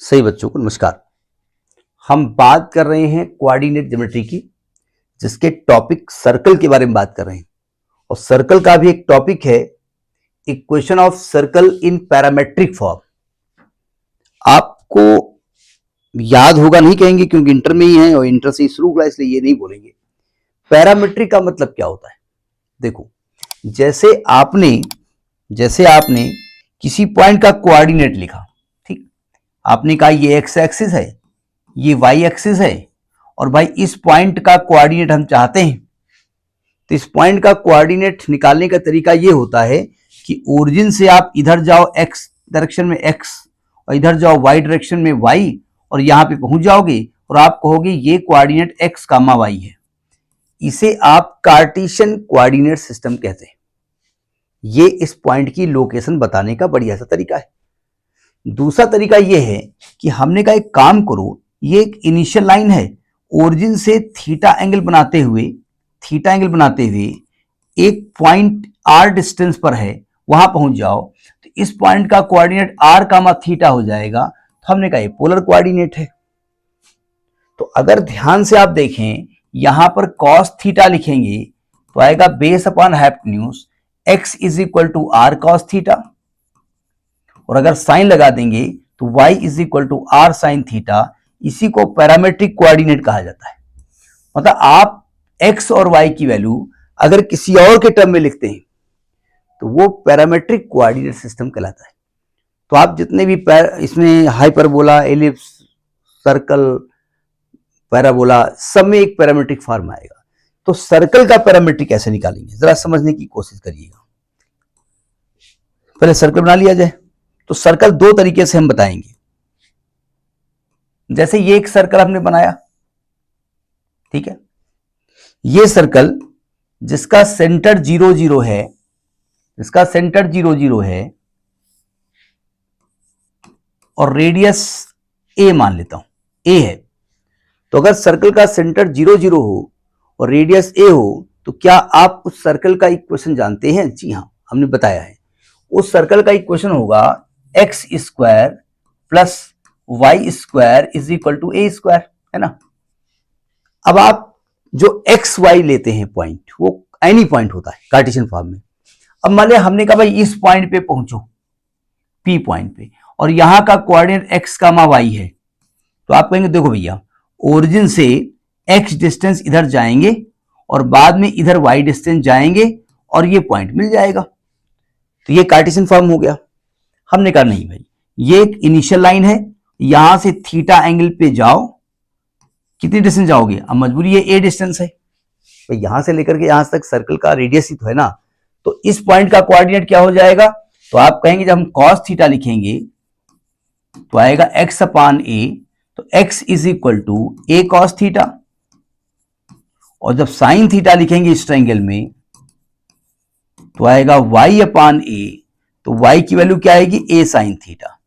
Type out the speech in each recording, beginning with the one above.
सही बच्चों को नमस्कार। हम बात कर रहे हैं कोऑर्डिनेट ज्योमेट्री की, जिसके टॉपिक सर्कल के बारे में बात कर रहे हैं। और सर्कल का भी एक टॉपिक है equation of circle in parametric form. आपको याद होगा नहीं कहेंगे क्योंकि इंटर में ही है और इंटर से शुरू हुआ, इसलिए ये नहीं बोलेंगे। पैरामेट्रिक का मतलब क्या होता है? देखो, जैसे आपने किसी पॉइंट का कोऑर्डिनेट लिखा, ठीक, आपने कहा ये एक्स एक्सिस है, ये वाई एक्सिस है, और भाई इस पॉइंट का कोऑर्डिनेट हम चाहते हैं। तो इस पॉइंट का कोऑर्डिनेट निकालने का तरीका ये होता है कि ओरिजिन से आप इधर जाओ एक्स डायरेक्शन में एक्स, और इधर जाओ वाई डायरेक्शन में वाई, और यहां पे पहुंच जाओगे और आप कहोगे ये कोऑर्डिनेट एक्स कामा वाई है। इसे आप कार्टेशियन कोऑर्डिनेट सिस्टम कहते हैं। ये इस पॉइंट की लोकेशन बताने का बढ़िया सा तरीका है। दूसरा तरीका यह है कि हमने कहा एक काम करो, ये एक इनिशियल लाइन है, ओरिजिन से थीटा एंगल बनाते हुए एक पॉइंट आर डिस्टेंस पर है, वहां पहुंच जाओ। तो इस पॉइंट का कोऑर्डिनेट आर कामा थीटा हो जाएगा। तो हमने कहा ये पोलर कोऑर्डिनेट है। तो अगर ध्यान से आप देखें, यहां पर कॉस थीटा लिखेंगे तो आएगा base upon hypotenuse X is equal to R cos theta, और अगर साइन लगा देंगे तो y is equal to R sine theta. इसी को पैरामेट्रिक कोऑर्डिनेट कहा जाता है। मतलब आप x और y की वैल्यू अगर किसी और के टर्म में लिखते हैं तो वो पैरामेट्रिक कोऑर्डिनेट सिस्टम कहलाता है। तो आप जितने भी इसमें हाइपरबोला, एलिप्स, सर्कल, पैराबोला, सब में एक पैरामेट्रिक फॉर्म आएगा। तो सर्कल का पैरामेट्रिक कैसे निकालेंगे, जरा समझने की कोशिश करिएगा। पहले सर्कल बना लिया जाए। तो सर्कल दो तरीके से हम बताएंगे। जैसे ये एक सर्कल हमने बनाया, ठीक है, ये सर्कल जिसका सेंटर 0 0 है, और रेडियस a मान लेता हूं, a है। तो अगर सर्कल का सेंटर 0 0 हो और रेडियस a हो, तो क्या आप उस सर्कल का इक्वेशन जानते हैं? जी हां, हमने बताया है। उस सर्कल का इक्वेशन होगा X square plus Y square is equal to A square, है ना। अब आप जो एक्स वाई लेते हैं पॉइंट, वो एनी पॉइंट होता है कार्टेशियन फॉर्म में। अब मान लिया हमने कहा भाई इस पॉइंट पे पहुंचो, पी पॉइंट पे, और यहां का कोऑर्डिनेट एक्स कामा वाई है। तो आप कहेंगे देखो भैया, ओरिजिन से एक्स डिस्टेंस इधर जाएंगे और बाद में इधर वाई डिस्टेंस जाएंगे और ये पॉइंट मिल जाएगा। तो ये कार्टेशियन फॉर्म हो गया। हमने कहा नहीं भाई, ये एक इनिशियल लाइन है, यहां से थीटा एंगल पे जाओ, कितनी डिस्टेंस जाओगे? अब मजबूरी ये ए डिस्टेंस है, तो यहां से लेकर के यहां तक सर्कल का रेडियस ही तो है ना। तो इस पॉइंट का कोऑर्डिनेट क्या हो जाएगा? तो आप कहेंगे जब हम कॉस थीटा लिखेंगे तो आएगा एक्स अपान ए, तो X is equal to A cos theta, और जब साइन थीटा लिखेंगे इस ट्रायंगल में तो आएगा y अपान ए, तो y की वैल्यू क्या आएगी? a sine theta.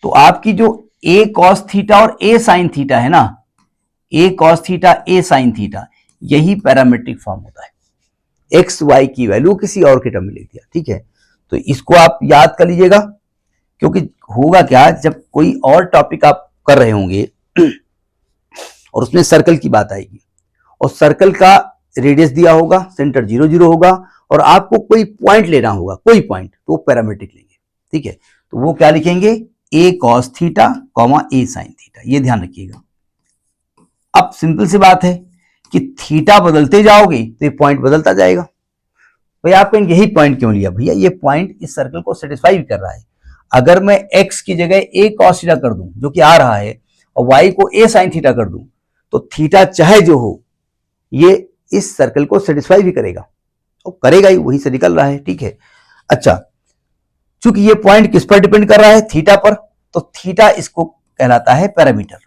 तो आपकी जो a कॉस थीटा और a साइन थीटा है ना, a cos theta a sine theta, यही पैरामेट्रिक फॉर्म होता है। x y की वैल्यू किसी और के टर्म में लिख दिया, ठीक है। तो इसको आप याद कर लीजिएगा, क्योंकि होगा क्या, जब कोई और टॉपिक आप कर रहे होंगे और उसमें सर्कल की बात आएगी और सर्कल का रेडियस दिया होगा, सेंटर 0 0 होगा, और आपको कोई पॉइंट लेना होगा, कोई पॉइंट, तो वो पैरामेट्रिक लेंगे, ठीक है। तो वो क्या लिखेंगे? a cos theta comma a sin theta, ये ध्यान रखिएगा। अब सिंपल सी बात है कि थीटा बदलते जाओगे तो ये पॉइंट बदलता जाएगा। भाई आप कहेंगे यही पॉइंट क्यों लिया? भैया ये पॉइंट इस सर्कल को सेटिस्फाई भी कर रहा है। अगर मैं x की जगह a cos थीटा कर दूं, जो कि आ रहा है, और y को a sin थीटा कर दूं, तो थीटा चाहे जो हो, ये इस सर्कल को सेटिस्फाई भी करेगा, और करेगा ही, वही से निकल रहा है, ठीक है। अच्छा, चूंकि ये पॉइंट किस पर डिपेंड कर रहा है? थीटा पर, तो थीटा इसको कहलाता है पैरामीटर।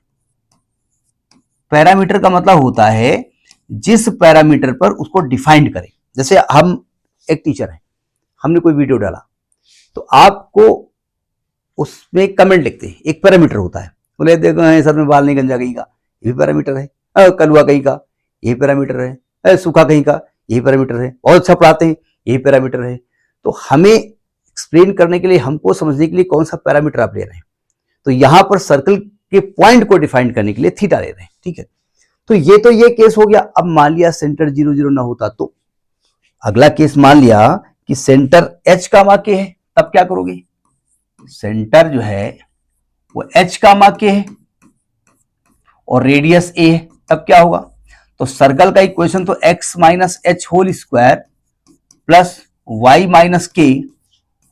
पैरामीटर का मतलब होता है जिस पैरामीटर पर उसको डिफाइंड करें। जैसे हम एक टीचर हैं, हमने कोई वीडियो डाला, तो आपको उसमें कमेंट लिखते हैं, एक पैरामीटर होता है। बोले देखो सर में बाल नहीं गंजा कहीं का, ये भी पैरामीटर है। कलुआ कहीं का, यही पैरामीटर है। सूखा कहीं का, यही पैरामीटर है। बहुत अच्छा पढ़ाते हैं, यही पैरामीटर है। तो हमें एक्सप्लेन करने के लिए, हमको समझने के लिए कौन सा पैरामीटर आप ले रहे हैं, तो यहां पर सर्कल के पॉइंट को डिफाइन करने के लिए थीटा ले रहे हैं, ठीक है। तो ये केस हो गया। अब मान लिया सेंटर 0 0 ना होता तो अगला केस मान लिया कि सेंटर h कामा के है, तब क्या करोगे? सेंटर जो है वो h कामा के है और रेडियस a है, तब क्या होगा? तो सर्कल का इक्वेशन तो x minus H whole square plus y minus के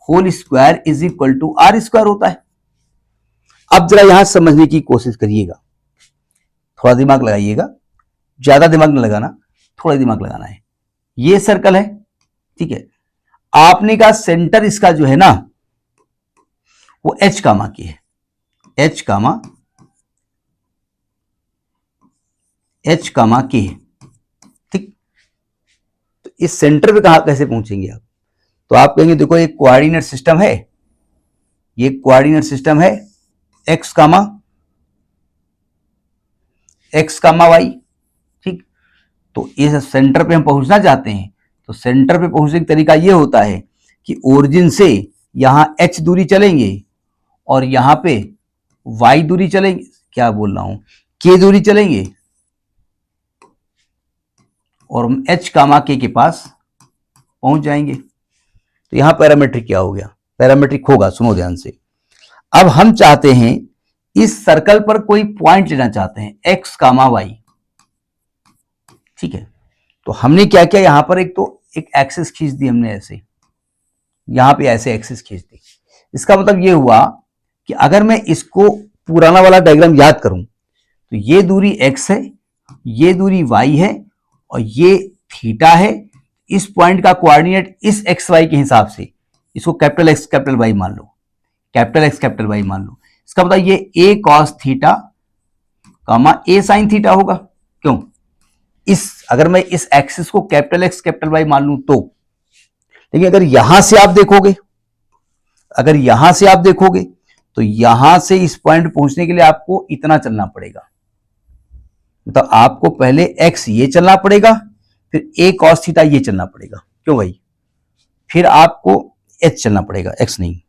whole square is equal to r square होता है। अब जरा यहां समझने की कोशिश करिएगा, थोड़ा दिमाग लगाइएगा, ज्यादा दिमाग न लगाना, थोड़ा दिमाग लगाना है। ये सर्कल है, ठीक है, आपने कहा सेंटर इसका जो है ना वो h कामा की है, h कामा के है, ठीक। तो इस सेंटर पे कहां कैसे पहुंचेंगे आप? तो आप कहेंगे देखो एक कोऑर्डिनेट सिस्टम है, ये कोऑर्डिनेट सिस्टम है x कामा y, ठीक। तो इस सेंटर पे हम पहुंचना चाहते हैं, तो सेंटर पे पहुंचने का तरीका ये होता है कि ओरिजिन से यहां h दूरी चलेंगे और यहां पे y दूरी चलेंगे, क्या बोल रहा हूं, k दूरी चलेंगे और हम h कामा k के पास पहुंच जाएंगे। तो यहां पैरामेट्रिक क्या हो गया? पैरामेट्रिक होगा, सुनो ध्यान से। अब हम चाहते हैं इस सर्कल पर कोई पॉइंट लेना चाहते हैं x कामा y, ठीक है। तो हमने क्या किया, यहां पर एक एक्सिस खींच दी हमने, ऐसे यहां पे ऐसे एक्सिस खींच दी। इसका मतलब ये हुआ कि अगर मैं इसको पुराना वाला डायग्राम याद करूं तो ये दूरी x है, ये दूरी y है और ये थीटा है। इस पॉइंट का कोऑर्डिनेट इस एक्स वाई के हिसाब से इसको कैपिटल एक्स कैपिटल वाई मान लो, कैपिटल एक्स कैपिटल वाई मान लो। इसका मतलब ये a cos theta comma a sin theta होगा। क्यों? अगर मैं इस एक्सिस को कैपिटल एक्स कैपिटल वाई मान लूं तो, लेकिन अगर यहां से आप देखोगे तो यहां से इस पॉइंट पहुंचने के लिए आपको इतना चलना पड़ेगा, मतलब आपको पहले x ये चलना पड़ेगा, फिर a cos थीटा ये चलना पड़ेगा। क्यों भाई? फिर आपको h चलना पड़ेगा, x नहीं,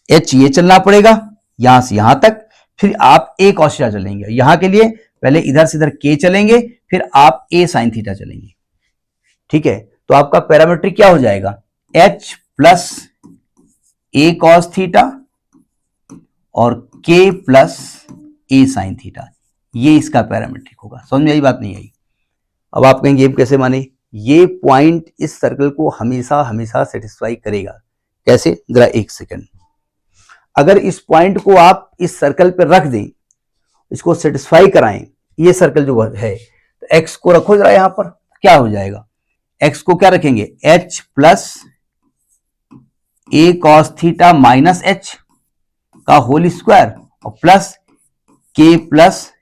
h ये चलना पड़ेगा यहां से यहां तक, फिर आप a cos थीटा चलेंगे। यहां के लिए पहले इधर से इधर k चलेंगे, फिर आप a sin थीटा चलेंगे, ठीक है। तो आपका पैरामीट्रिक क्या हो जाएगा? h plus a cos theta और k plus a sin theta, ये इसका पैरामीट्रिक होगा। समझ में आई बात? नहीं आई? अब आप कहेंगे ये कैसे माने? ये पॉइंट इस सर्कल को हमेशा हमेशा सेटिस्फाई करेगा। कैसे? जरा एक सेकंड। अगर इस पॉइंट को आप इस सर्कल पर रख दें, इसको सेटिस्फाई कराएं, ये सर्कल जो है, तो x को रखो जरा यहां पर, क्या हो जाएगा? x को क्या रखेंगे? h plus a cos theta minus h का होल स्क्वायर और plus k plus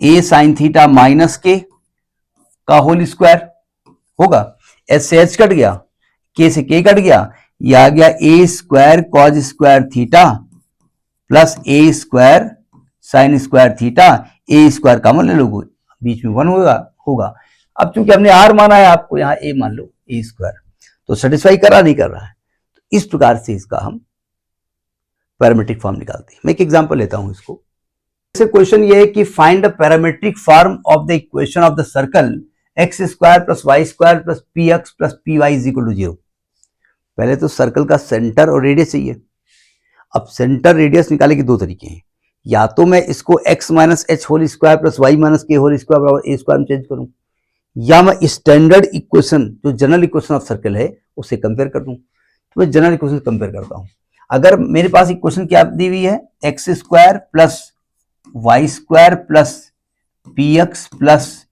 a sin theta minus k का होल स्क्वायर होगा। h से h कट गया, k से k कट गया, यह आ गया a square cause square theta plus a square sine square theta, a square common ले लो, बीच में 1 होगा। अब चूंकि हमने r माना है, आपको यहां a मान लो, a स्क्वायर, तो सेटिस्फाई कर रहा नहीं कर रहा है। तो इस प्रकार से इसका हम पैरामीट्रिक फॉर्म निकालते हैं। मैं एक एग्जांपल लेता हूं इसको। जैसे क्वेश्चन ये है कि find the parametric form of the equation of the circle X square plus Y square plus P X plus P Y is equal to 0। पहले तो सर्कल का सेंटर और रेडियस चाहिए। अब सेंटर रेडियस निकालने के दो तरीके हैं, या तो मैं इसको x minus H whole square plus Y minus के होल स्क्वायर बराबर ए स्क्वायर में चेंज करूं, या मैं स्टैंडर्ड इक्वेशन जो जनरल इक्वेशन ऑफ सर्कल है उससे कंपेयर कर दूं। तो मैं जनरल इक्वेशन कंपेयर करता हूं। अगर मेरे पास इक्वेशन क्या दी हुई है, X square plus Y square plus P X plus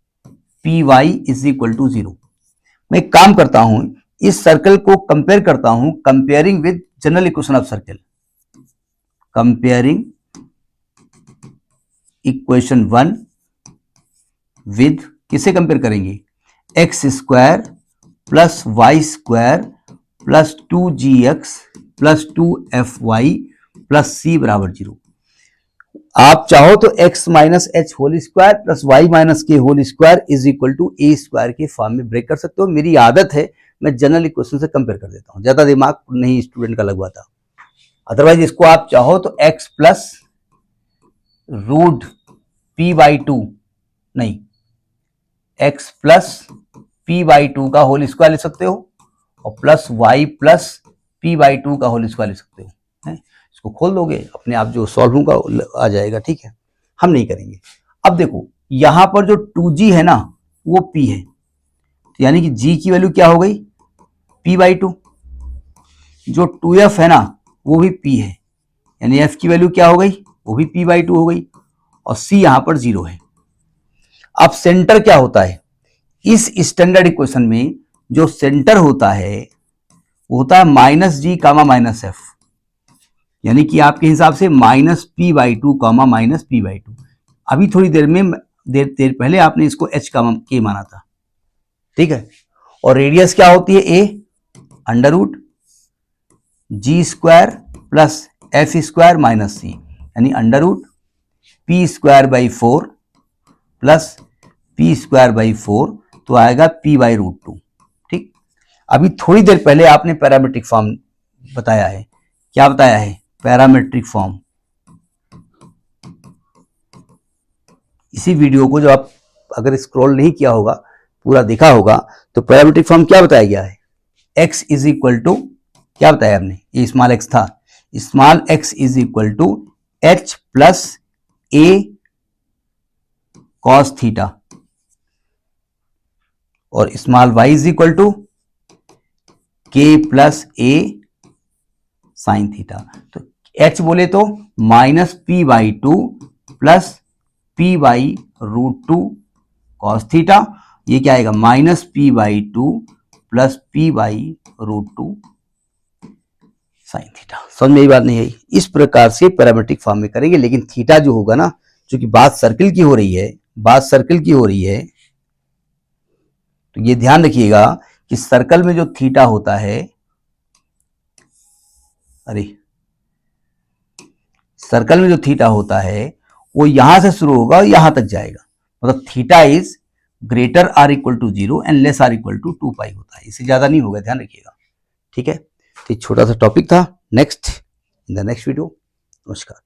P Y is equal to 0। मैं एक काम करता हूं, इस सर्कल को कंपेयर करता हूं, comparing with general equation of circle, comparing equation 1 with, किसे कंपेयर करेंगे? X square plus Y square plus 2gx plus 2fy plus c बराबर 0। आप चाहो तो x minus H whole square plus Y minus के whole square is equal to A square के form में break कर सकते हो। मेरी आदत है मैं जनरल इक्वेशन से कंपेयर कर देता हूं, ज्यादा दिमाग नहीं स्टूडेंट का लगवाता। अदरवाइज इसको आप चाहो तो x plus root p by two, नहीं, x plus p by two का होल स्क्वायर ले सकते हो और plus y plus p by two का होल स्क्वायर ले सकते हो। इसको खोल दोगे अपने आप, जो सॉल्व होगा आ जाएगा। ठीक है, हम नहीं करेंगे। अब देखो यहां पर जो 2g है ना वो p है, तो यानी कि g की वैल्यू क्या हो गई, p बाई टू। जो 2f है ना वो भी p है, यानी f की वैल्यू क्या हो गई, वो भी p बाई टू हो गई, और c यहां पर 0 है। अब सेंटर क्या होता है इस स्टैंडर्ड इक्वेशन में, जो सेंटर होता है वो होता है minus G comma minus F, यानी कि आपके हिसाब से minus P by two comma minus P by two. अभी थोड़ी देर में देर पहले आपने इसको एच कामा के माना था। ठीक है, और रेडियस क्या होती है, ए under root g square plus f square minus c, यानी under root p square by 4 plus p square by 4, तो आएगा पी बाई रूट 2। ठीक, अभी थोड़ी देर पहले आपने पैरामेट्रिक फॉर्म बताया है। क्या बताया है, पैरामेट्रिक फॉर्म। इसी वीडियो को जो आप अगर स्क्रॉल नहीं किया होगा, पूरा देखा होगा, तो पैरामेट्रिक फॉर्म क्या बताया गया है, x इज इक्वल टू, क्या बताया हमने, ये स्मॉल x था, small x is equal to h plus a cos theta, और small y is equal to k plus a sine theta. तो h बोले तो minus P by two plus p by root two cos theta, ये क्या आएगा minus P by two plus p by root two sine theta. समझ में यही बात नहीं है, इस प्रकार से पैरामेट्रिक फॉर्म में करेंगे। लेकिन थीटा जो होगा ना, क्योंकि बात सर्किल की हो रही है, बात सर्किल की हो रही है, तो ये ध्यान रखिएगा कि सर्कल में जो थीटा होता है, अरे सर्कल में जो थीटा होता है वो यहां से शुरू होगा और यहां तक जाएगा, मतलब theta is greater or equal to 0 and less or equal to 2 pi होता है, इससे ज्यादा नहीं होगा, ध्यान रखिएगा। ठीक है, तो छोटा सा टॉपिक था। Next in the next video. नमस्कार।